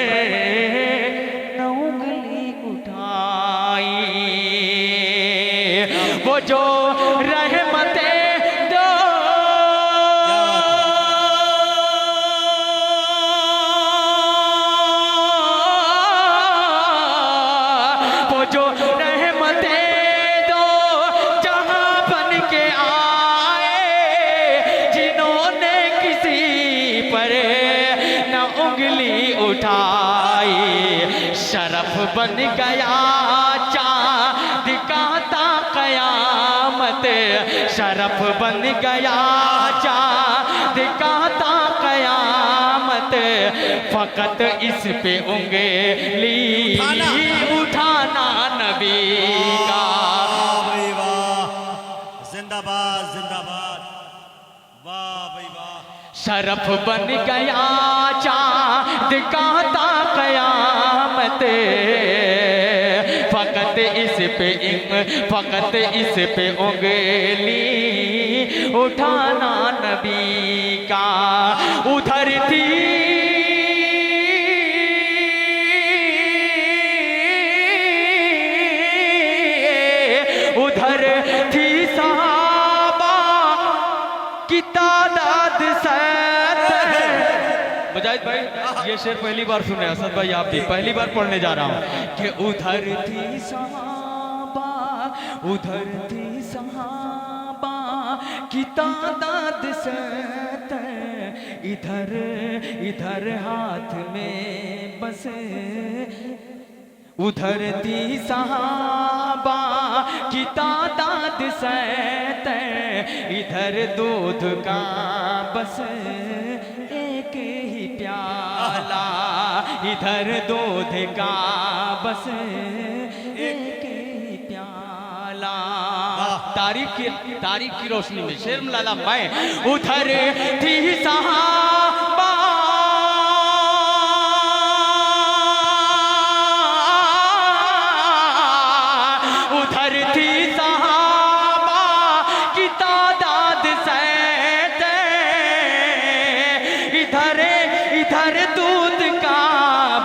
न उंगली उठाई, वो जो रहमतें दो, वो जो रहमतें दो जहां बन के आए, जिन्होंने किसी पर न उंगली उठाई, शरफ बन गया चाँद दिखाता कयामत, शरफ बन गया चाँद दिखाता कयामत, फकत इस पे उंगली उठाना नबी का। वाह भाई वाह, जिंदाबाद जिंदाबाद, वाह भाई वाह। शरफ बन गया चाँद दिखाता कयामत, फकत इस पे उंगली उठाना नबी का। उधर थी सहाबा की तादाद मुजाहिद भाई, ये शेर पहली बार सुन रहे हैं। असद भाई आप भी पहली बार पढ़ने जा रहा हूँ कि उधर थी सहाबा, उधर थी सहाबा की तादाद 70, इधर इधर हाथ में बस उधर थी सहाबा की तादाद सैत, इधर दूध का बस एक ही प्याला, इधर दूध का बस एक ही प्याला। तारीख की रोशनी में शेर मलाला मैं उधर थी सहाबा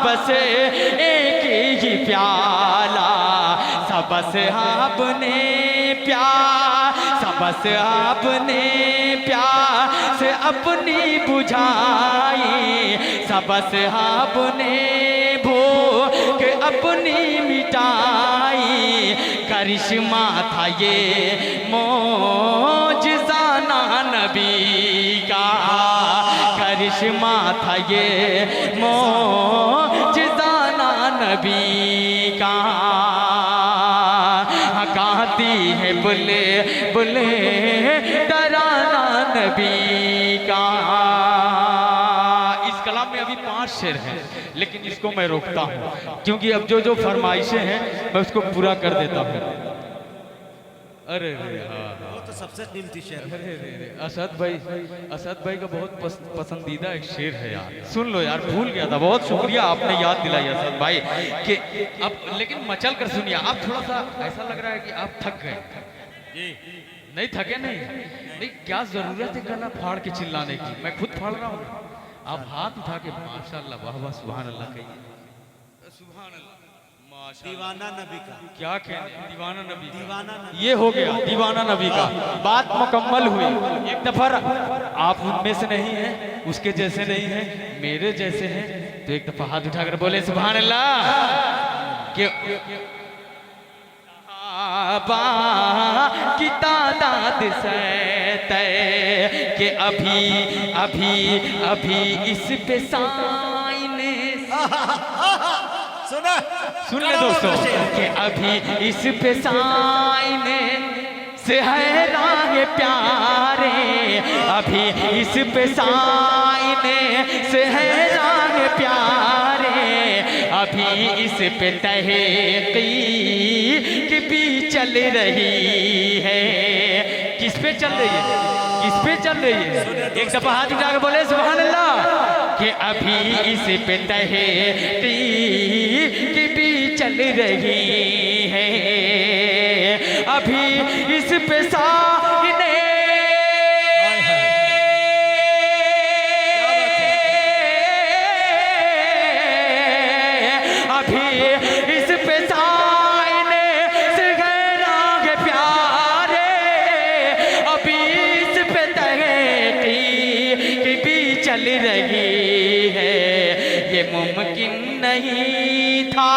बस एक ही प्याला, सबस आपने प्यार, सबस आपने प्यास अपनी बुझाई, सबस आपने भूख अपनी मिटाई। करिश्मा था ये मौजज़ाना नबी का, करिश्मा था ये मौजज़ाना नबी का। गाती है बुले बुले तराना नबी का। इस कलाम में अभी 5 शेर हैं, लेकिन इसको मैं रोकता हूँ क्योंकि अब जो जो फरमाइशें हैं मैं उसको पूरा कर देता हूँ। अरे हाँ, वो तो सबसे कीमती शेर है। असद भाई का बहुत पसंदीदा एक शेर है यार, सुन लो यार, भूल गया था। बहुत शुक्रिया आपने याद दिलाई असद भाई कि अब लेकिन मचल कर सुनिए। आप थोड़ा सा ऐसा लग रहा है कि आप थक गए जी। नहीं थके नहीं, क्या जरूरत है गला फाड़ के चिल्लाने की, मैं खुद फाड़ रहा हूँ। आप हाथ उठा के माशाअल्लाह वाह वाह सुभान अल्लाह कहिए, सुभान अल्लाह। दीवाना नबी का क्या कहने, दीवाना नबी, दीवाना नबी। ये हो गया दीवाना नबी का। बात मुकम्मल हुई। एक दफा आप उनमें से नहीं है, उसके जैसे नहीं है, मेरे जैसे हैं, तो एक दफा हाथ उठाकर बोले सुभान अल्लाह। कि की तादाद से तय कि अभी अभी अभी इस पे साइन सुन ले दोस्तों कि अभी इस पे साइन से है राह प्यारे, अभी इस पे साइन से है राह प्यारे, अभी इस पे तहकीक भी चल रही है। किस पे चल रही है, किस पे चल रही है? एक दफा हाथ उठा के बोले सुभान अल्लाह। कि अभी इस पे तहकीक भी चल रही है, अभी इस पे साइने अभी इस पे साइने से गैराग प्यारे, अभी इस पे तहकीक भी चल रही है। ये मुमकिन नहीं था,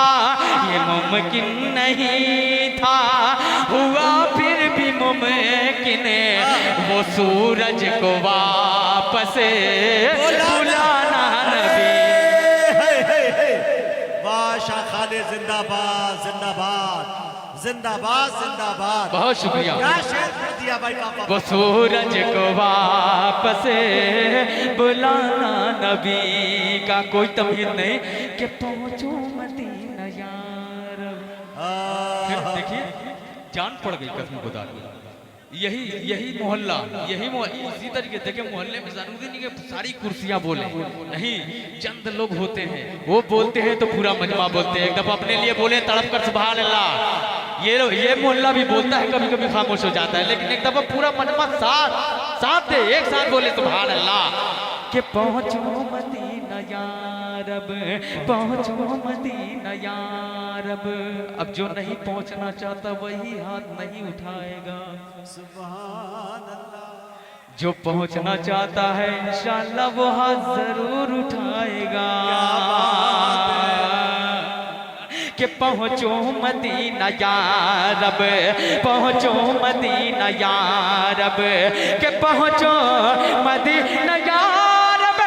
ये मुमकिन नहीं था, हुआ फिर भी मुमकिन वो सूरज को वापस बुलाना नबी। वाह शाह खालिद जिंदाबाद जिंदाबाद जिंदाबाद जिंदाबाद। बहुत शुक्रिया। क्या शेर पढ़ दिया भाई पापा। वो सूरज को वापस बुलाना नबी का। कोई तमीज नहीं कि पहुंचो मदीना यार। फिर देखिए जान पड़ गई कसम खुदा की। यही मोहल्ला, इसी तरीके देखे मोहल्ले में जरूरी नहीं कि सारी कुर्सियां बोले, नहीं, चंद लोग होते हैं वो बोलते हैं तो पूरा मजमा बोलते हैं। एक दफा अपने लिए बोले तड़प कर सुभान अल्लाह। ये मोहल्ला भी बोलता है, कभी कभी खामोश हो जाता है, लेकिन एक दफा पूरा मजमा साथ दे, एक साथ बोले सुभान अल्लाह। कि पहुंचो मदीना यारब, पहुंचो मदीना यारब। अब जो नहीं पहुंचना चाहता वही हाथ नहीं उठाएगा। सुभान अल्लाह। जो पहुंचना चाहता है इंशाअल्लाह वो हाथ जरूर उठाएगा। कि पहुंचो मदीना यारब, पहुंचो मदीना यारब, कि पहुंचो मदीना यारब,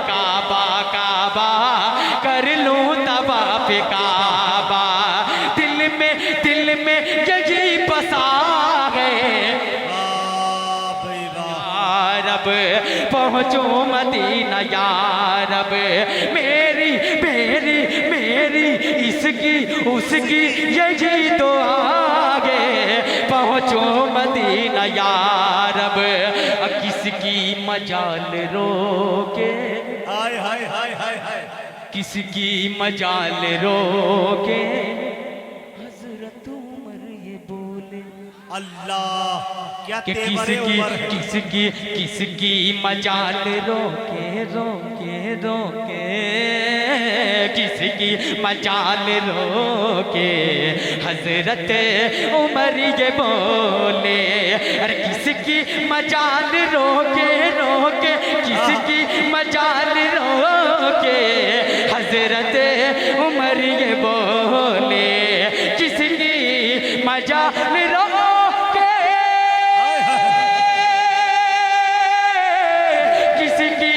काबा काबा कर लूं तवाफ काबा, दिल में यही बसा है रब, पहुँचो मदीना या रब, मेरी मेरी मेरी इसकी उसकी यही तो आगे, पहुँचो मदीना या रब, किसकी मजाल रोके, हाय हाय हाय हाय हाय, किसकी मजाल रोके, हजरत उमर ये बोले अल्लाह क्या कि तेवरे उमर है। किसकी मजाल रोके रोके रोके, किसकी मजाल रोके, हजरत उमर ये बोले, अरे किसकी मजाल रोके रोके, किसकी मजाल रोके, हजरत उमर ये बोले, किसकी मजाल रोके, किसकी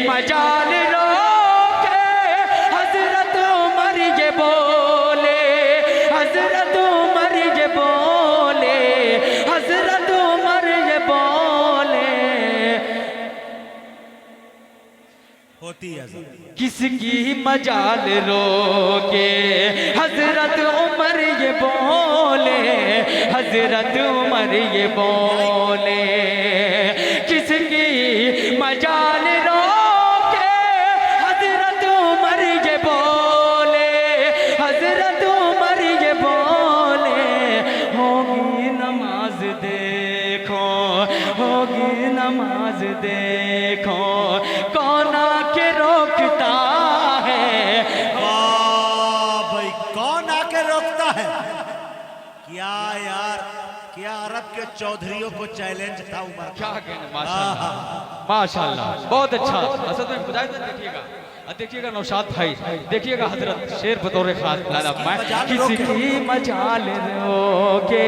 मजाल रोके, हजरत उमर ये बोले, हजरत उमर ये बोले, हजरत उमर ये बोले, होती है ऐसा। किसकी मजाल रोके, हजरत उमर ये बोले, हजरत उमर ये बोले, किसकी मजाल रोके, हजरत उमर ये बोले, हजरत उमर ये बोले, होगी नमाज देखो, होगी नमाज देखो, कौन आके रोकता है, वाह भाई कौन आके रोकता है। क्या यार, क्या अरब के चौधरियों को चैलेंज था उमर का। क्या कहना, माशाल्लाह माशाल्लाह, बहुत अच्छा। असद में खुदाई देखिएगा, देखिएगा नौशाद भाई, देखिएगा हजरत शेर बतौर खास लाला मैं, किसकी मजाल रोके,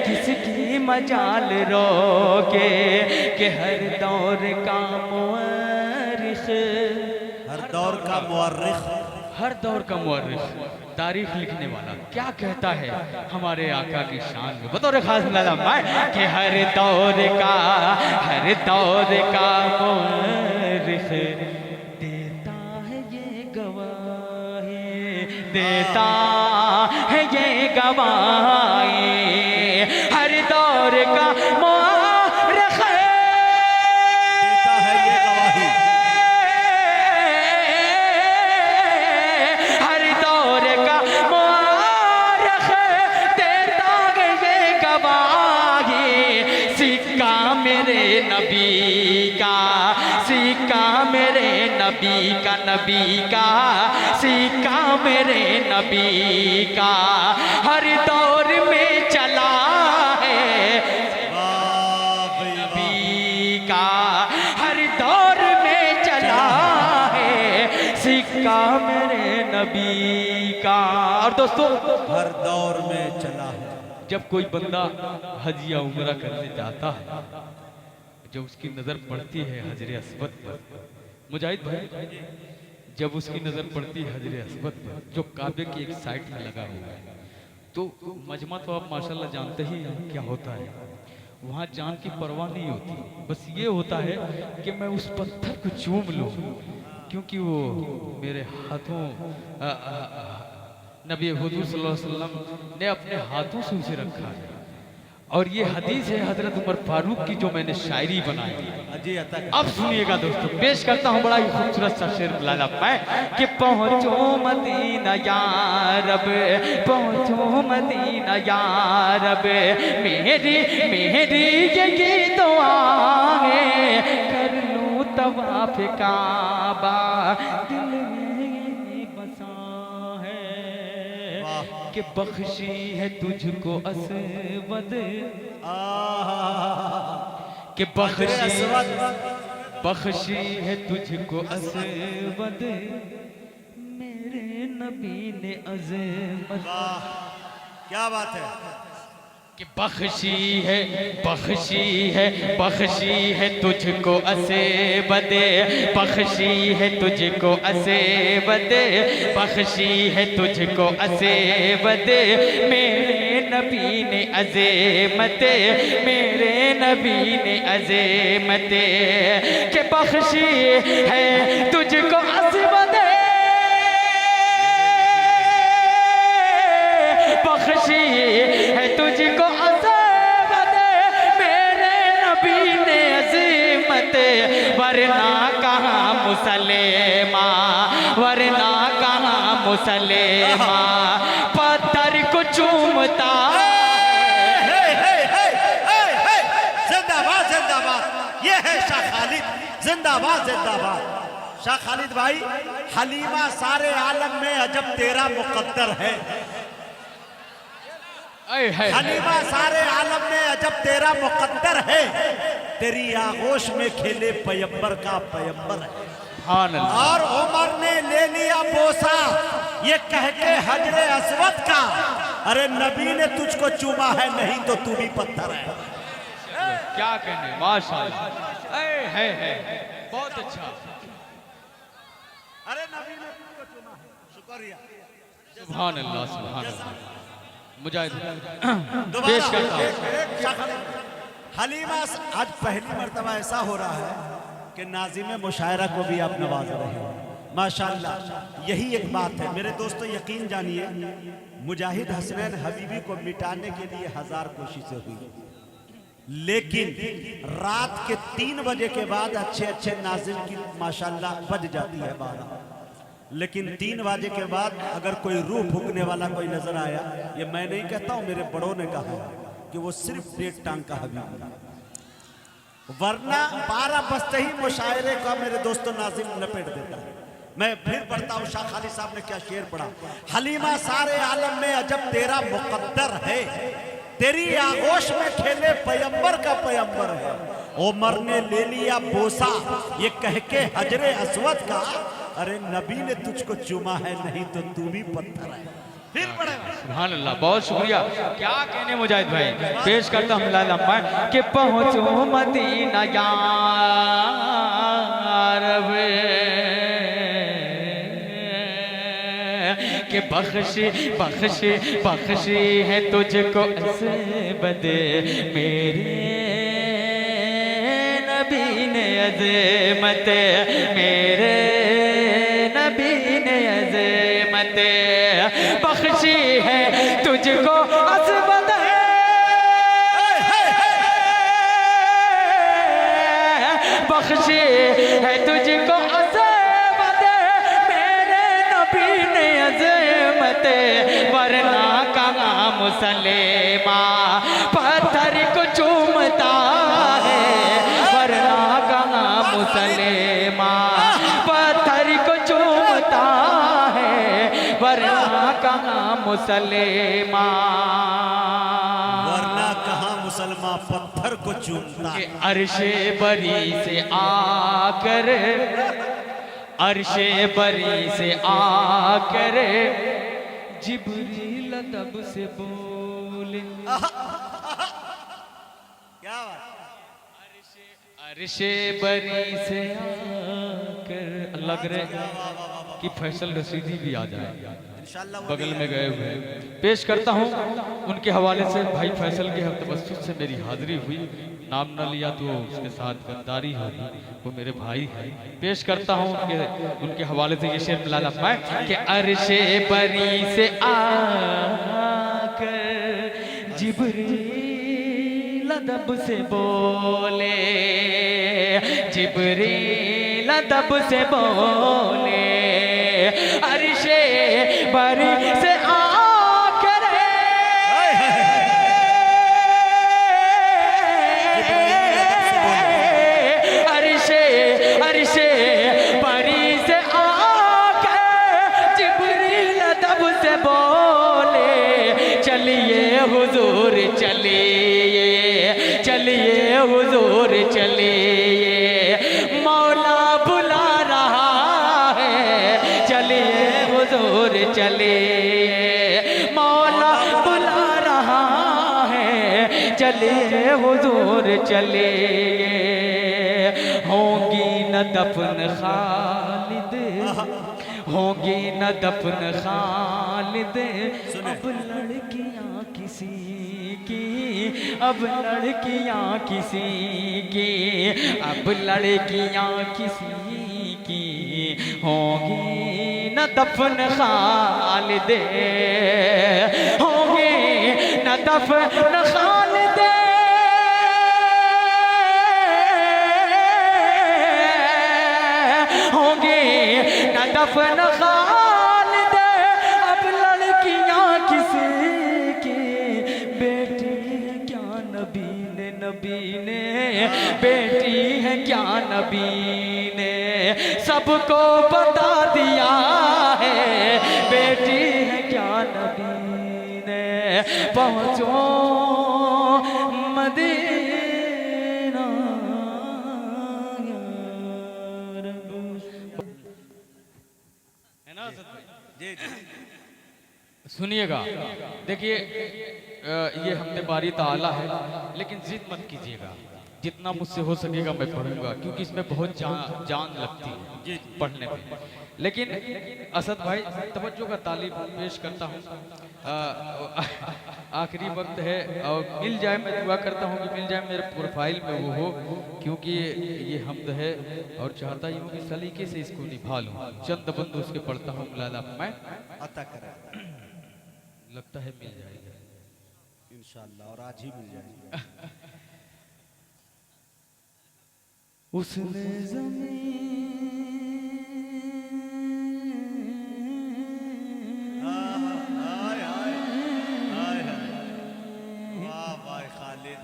किसकी मजाल रोके, कि हर दौर का मुअर्रिख, हर दौर का मुअर्रिख, हर दौर का मुअर्रिख, तारीख लिखने वाला क्या कहता है हमारे आका की शान में, बतौर खास लाला मैं, कि हर दौर का मुअर्रिख देता है ये गवाही, देता है ये गवाही, हर दौर का मुअर्रिख देता है ये गवाही, हर दौर का मुअर्रिख देता है ये गवाही, सिक्का मेरे नबी का, सिक्का मेरे नबी का, नबी का सिक्का मेरे नबी का, हर दौर में चला है, वाह भाई वाह। नबी का हर दौर में चला है, सिक्का मेरे नबी का। और दोस्तों, हर दौर में चला है। जब कोई बंदा हज या उम्रा करने जाता है, जब उसकी नजर पड़ती है हजर अस्वद पर, मुजाहिद भाई, जब उसकी नजर पड़ती है हजर अस्वद पर जो काबे की एक साइड में लगा हुआ है, तो मजमा तो आप माशाल्लाह जानते ही हैं क्या होता है, वहाँ जान की परवाह नहीं होती, बस ये होता है कि मैं उस पत्थर को चूम लूँ, क्योंकि वो मेरे हाथों नबी हुजूर सल्लल्लाहु अलैहि वसल्लम ने अपने हाथों से उसे रखा है। और ये हदीस है हजरत उमर फारूक की जो मैंने शायरी बनाई है। अजी अता अब सुनिएगा दोस्तों, पेश करता हूँ बड़ा ही खूबसूरत सा शेर लाला मैं, कि पहुँचो मदीना या रब, पहुँचो मदीना या रब, मेरी मेरी यही दुआ है, कर लूँ तवाफ काबा, दिल में बसा है, कि बख्शी है तुझको असवद, कि बख्शी है तुझको असवद, मेरे नबी ने अज़मत। क्या बात है। कि बख्शी है तुझको असे बदे, बख्शी है तुझको असे बदे, बख्शी है तुझको असे बदे, मेरे नबी ने अज़ेमते, मेरे नबी ने अज़ेमते, कि बख्शी है तुझको असे बदे, बख्शी है तुझको अज़ेमत, मेरे नबी ने अज़ीमत, वरना कहाँ मुसलमा, वरना कहाँ मुसलमा, पत्थर को चूमता। जिंदाबाद जिंदाबाद, ये है शाह खालिद, जिंदाबाद जिंदाबाद। शाह खालिद भाई, हलीमा सारे आलम में अजब तेरा मुकद्दर है, हलीमा सारे आलम में अजब तेरा मुकद्दर है, तेरी आगोश में खेले पैगंबर का पैगंबर है। और उमर ने ले लिया बोसा ये कह के हजरे अस्वद का, अरे नबी ने तुझको चूमा है, नहीं तो तू भी पत्थर है। क्या कहने, माशाअल्लाह, है बहुत अच्छा। अरे नबी ने तुझको चूमा है, शुक्रिया। सुभान अल्लाह, सुभान अल्लाह। मुजाहिद दोबारा पेश करता हूं। हलीमा आज पहली मर्तबा ऐसा हो रहा है कि नाज़िम मुशायरा को भी आप नवाज रहे हैं, माशाअल्लाह। यही एक बात है मेरे दोस्तों, यकीन जानिए, मुजाहिद हसनैन हबीबी को मिटाने के लिए 1000 कोशिशें हुई, लेकिन रात के 3 बजे के बाद अच्छे अच्छे नाज़िम की माशाअल्लाह बज जाती है 12, लेकिन 3 बजे के बाद अगर कोई रूह फूकने वाला कोई नजर आया, ये मैं नहीं कहता हूं, मेरे बड़ों ने कहा कि वो सिर्फ 1.5 टांग का हबीब था, वरना 12 बजते ही मुशायरे का मेरे दोस्तों नाज़िम लपेट देता है। मैं फिर पढ़ता हूं, शाह खालिद साहब ने क्या शेर पढ़ा, हलीमा सारे आलम में अजब तेरा मुकद्दर है, तेरी आगोश में खेले पैगंबर का पैगंबर है, उमर ने ले लिया बोसा ये कह के हजरे अस्वद का, अरे नबी ने तुझको चूमा है, नहीं तो तू भी पत्थर है। फिर पढ़ेगा। सुभान अल्लाह, बहुत शुक्रिया। क्या कहने मुजाहिद भाई, पेश करता हूँ लम्हा कि पहुँचो मदीना यारब, कि बख्शी है तुझको ऐसे बदे, मेरे नबी ने अज़ेमत, मेरे नबी ने अज़ेमत, बख्शी है तुझको अज़मत, बख्शी है तुझको अज़मत, मेरे नबी ने अज़मत, वरना कहाँ मुसलमा पत्थर को चूमता है, वरना कहाँ मुसलमा पत्थर को चूमता है, वरना कहाँ मुसलमा, वरना कहाँ मुसलमान पत्थर को चूमता है। अर्शे बरी से आकर, अर्शे बरी से आकर जिब्रील अदब से बोले, क्या बात, अर्शे बरी से आकर, अल्लाह करे कि फैसल रशीदी भी आ जाए, इंशाअल्लाह वो बगल में गए हुए। पेश करता हूँ उनके हवाले से, भाई फैसल के तवस्सुत से मेरी हाजिरी हुई, नाम न लिया तो उसके साथ गद्दारी होगी, वो मेरे भाई हैं। पेश करता हूँ उनके हवाले से ये शेर मिला फरमाए कि अर्शे बरी से आकर जिब्रील अदब से बोले, जिब्रील अदब से बोले, अर्शे बरी से आकर, अर्शे अर्शे बरी से आकर जिब्रील अदब से बोले, चलिए हुजूर चलिए, चलिए हुजूर चलिए, मौला बुला रहा है, चलिए हुजूर चलिए, मौला बुला रहा है, चले हुजूर चले, होंगी न दफन खालिद, होंगी न दफन खालिद, अब लड़कियां किसी की, अब लड़कियां किसी की, अब लड़कियां किसी की, होंगी न दफन खालिद, होंगी न दफन खालिद, होंगी न दफन खालिद, अब लड़कियां किसी की, बेटी है क्या नबी ने, नबी ने बेटी है क्या नबी ने, सबको बता दिया है, बेटी है क्या नबी ने, पहुँचो मदीना है ना। जी जी सुनिएगा, देखिए ये हमने बारी ताला है, लेकिन जिद मत कीजिएगा, जितना मुझसे हो सकेगा मैं पढ़ूंगा, क्योंकि इसमें बहुत जान लगती है पढ़ने में। लेकिन असद भाई तवज्जो का तालीब पेश करता हूँ, आखिरी वक्त है और मिल जाए, मैं दुआ करता हूँ कि मिल जाए, मेरे प्रोफाइल में वो हो, क्योंकि ये हमद है और चाहता ही हूँ कि सलीके से इसको निभा लूँ। चंद बंद उसके पढ़ता हूँ मुलाला मैं, अता करें लगता है मिल जाएगा इंशाअल्लाह, और आज ही मिल जाएगी। उसने हाय हाय हाय हाय, वाह वाह खालिद,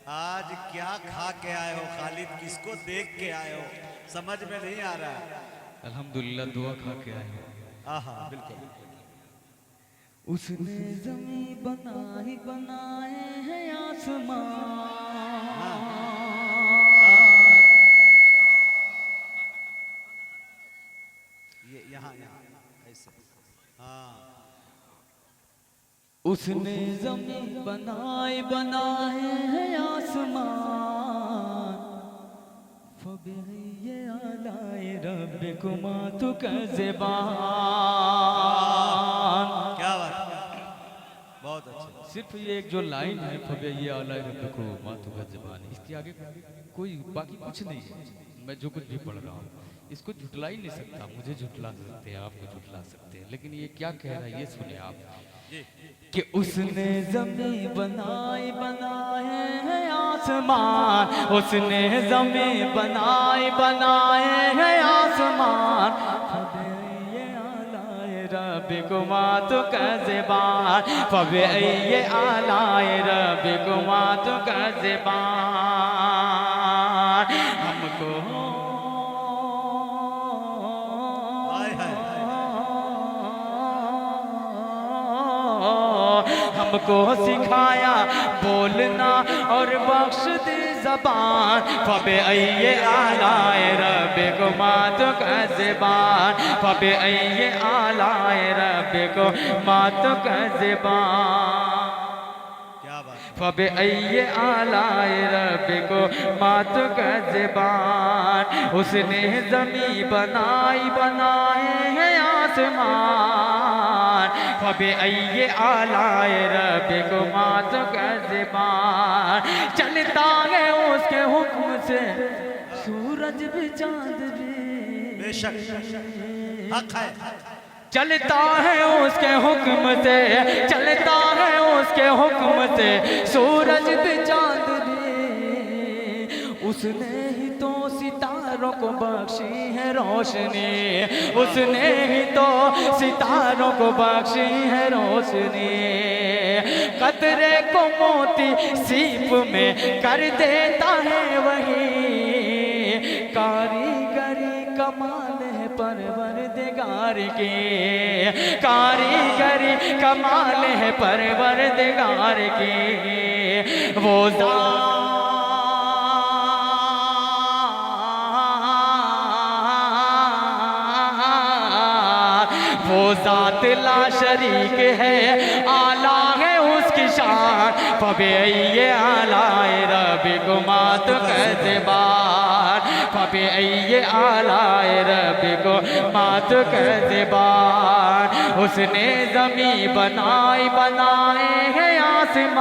आज क्या खा के आए हो खालिद, किसको देख के आए हो, समझ में नहीं आ रहा है। अल्हम्दुलिल्लाह दुआ खा के आए हैं। हाँ बिल्कुल। उसने ज़मीं बनाए बनाए हैं आसमान, ये यहाँ ऐसे, हाँ। उसने ज़मीं बनाए बनाए हैं आसमान, फबिही आलाए रब्बिकुमा तुकज़्ज़िबान। क्या बात, बहुत अच्छा। सिर्फ ये एक जो लाइन है फबिही आलाए रब्बिकुमा तुकज़्ज़िबान, इसके आगे कोई बाकी कुछ नहीं है। मैं जो कुछ भी पढ़ रहा हूँ इसको झुटला ही नहीं सकता, मुझे झुटला सकते हैं, आपको झुटला सकते हैं, लेकिन ये क्या कह रहा है ये सुने आप, कि उसने ज़मीं बनाए बनाए हैं आसमान, उसने ज़मीं बनाए बनाए हैं आसमान, फबिही आलाए रब्बिकुमा तुकज़्ज़िबान, फबिही आलाए रब्बिकुमा तुकज़्ज़िबान। हमको हमको सिखाया बोलना और बख्श दी ज़बान, फबिही आलाए रब्बिकुमा तुकज़्ज़िबान, फबिही आलाए रब्बिकुमा तुकज़्ज़िबान, क्या बात, फबिही आलाए रब्बिकुमा तुकज़्ज़िबान। उसने ज़मीं बनाई बनाए हैं आसमान, फबिही आलाए रब्बिकुमा तुकज़्ज़िबान। चलता है उसके हुक्म से सूरज भी चांद भी, बेशक हक है। चलता है उसके हुक्म से, चलता है उसके हुक्म से सूरज भी चांद भी, उसने ही तो सितारों को बख्शी है रोशनी, उसने ही तो सितारों को बख्शी है रोशनी, कतरे को मोती सीप में कर देता है वही, कारीगरी कमाल है परवरदिगार की, कारीगरी कमाल है परवरदिगार की, वो ज़ात ला शरीक है, आला है उसकी शान फबे ये आलाए रब को मात कैसे बार फबे ये आलाए रब को मात कैसे बार उसने जमी बनाए है आसमान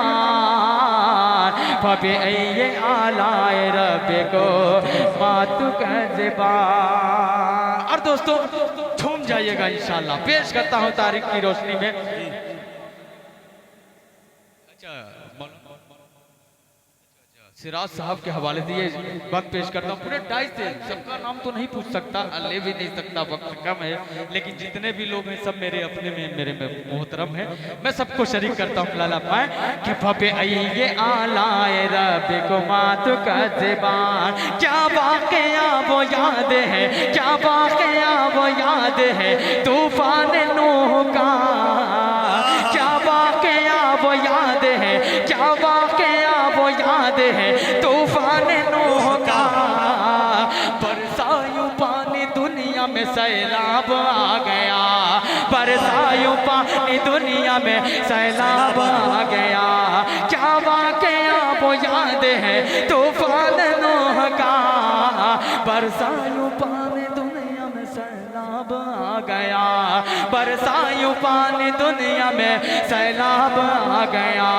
फबे ये आलाए रब को मात कैसे बार। और दोस्तों झूम जाइएगा इंशाल्लाह। पेश करता हूं तारीख की रोशनी में। सिराज साहब के हवाले से ये बात पेश करता हूँ पूरे डाइस से। सबका नाम तो नहीं पूछ सकता, ले भी नहीं सकता, वक्त कम है, लेकिन जितने भी लोग हैं सब मेरे अपने में मेरे में मोहतरम है। मैं सबको शरीक करता हूँ लाला पाए कि फबे ये आलाए रब को मात का ज़बान। क्या वाक़या वो याद है, क्या वाक़या वो याद है तूफान नूह का। क्या वाक़या वो याद है, क्या वाक़या वो याद है तूफान नूह का। बरसायूं पानी दुनिया में सैलाब आ गया, बरसायूं पानी दुनिया में सैलाब आ गया। क्या वाक़या वो याद है तूफान नूह का। बरसायूं पानी दुनिया में सैलाब आ गया, बरसायूं पानी दुनिया में सैलाब आ गया।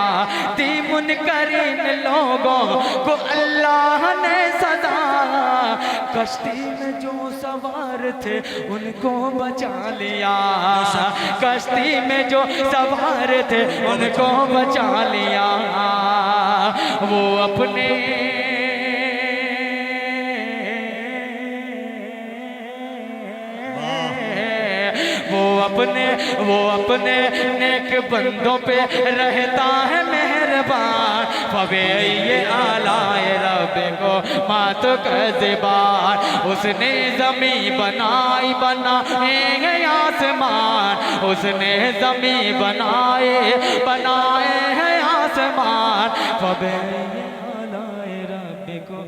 दी मुनकरीन लोगों को अल्लाह ने सजा, कश्ती में जो सवार थे उनको बचा लिया, कश्ती में जो सवार थे उनको बचा लिया। वो अपने वो अपने नेक बंदों पे रहता है मेहरबान। फबे ये आलाए रब को मात का ज़बान। उसने ज़मी बनाए आसमान, उसने ज़मी बनाए हैं आसमान। फबे ये आलाए रब को